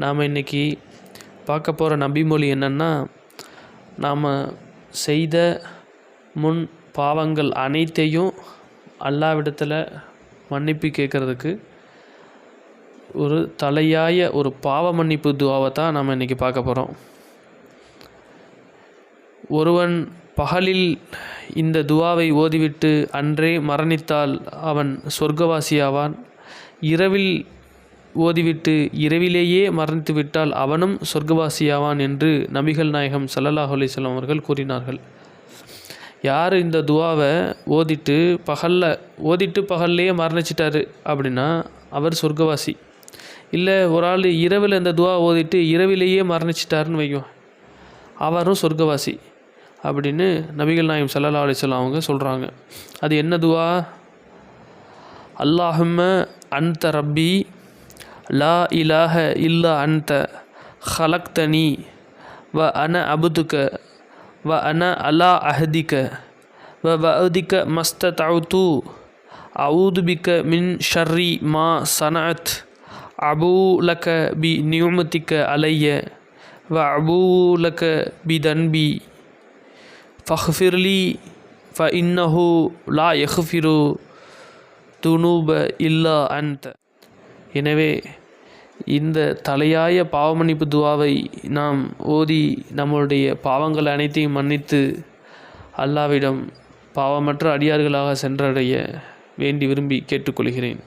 நாம் இன்றைக்கி பார்க்க போகிற நபிமொழி என்னென்னா, நாம் செய்த முன் பாவங்கள் அனைத்தையும் அல்லாஹ்விடத்தில் மன்னிப்பு கேட்குறதுக்கு ஒரு தலையாய ஒரு பாவ மன்னிப்பு துஆவை தான் நாம் இன்றைக்கி பார்க்க போகிறோம். ஒருவன் பகலில் இந்த துஆவை ஓதிவிட்டு அன்றே மரணித்தால் அவன் சொர்க்கவாசியாவான். இரவில் ஓதிவிட்டு இரவிலேயே மரணித்து விட்டால் அவனும் சொர்க்கவாசியாவான் என்று நபிகள் நாயகம் ஸல்லல்லாஹு அலைஹி வஸல்லம் அவர்கள் கூறினார்கள். யார் இந்த துஆவை ஓதிட்டு பகல்லையே மரணிச்சிட்டாரு அப்படின்னா அவர் சொர்க்கவாசி. இல்லை ஒரு ஆள் இரவில் இந்த துஆ ஓதிட்டு இரவிலேயே மரணிச்சிட்டாருன்னு வைக்கும், அவரும் சொர்க்கவாசி அப்படின்னு நபிகள் நாயகம் ஸல்லல்லாஹு அலைஹி வஸல்லம் அவங்க சொல்கிறாங்க. அது என்ன துஆ? அல்லாஹும்ம அன்த ரப்பி லா இலாஹ இல்லா அன்த ஹலக்தனி வ அன அபுதுக வ அன அலா அஹதிக வ வஅதிக மஸ்ததஅது அஊது பிக மின் ஷர்ரி மா சனஅத் அபூ லக பி நிஉமதிக அலைய வ அபூ லக பி தன்பி ஃபக்ஃபிர்லி ஃப இன்னஹு லா யக்ஃபிரு துனூப இல்லா அன்த. எனவே இந்த தலையாய பாவமன்னிப்பு துஆவை நாம் ஓதி நம்மளுடைய பாவங்கள் அனைத்தையும் மன்னித்து அல்லாஹ்விடம் பாவமற்ற அடியார்களாக சென்றடைய வேண்டி விரும்பி கேட்டுக்கொள்கிறேன்.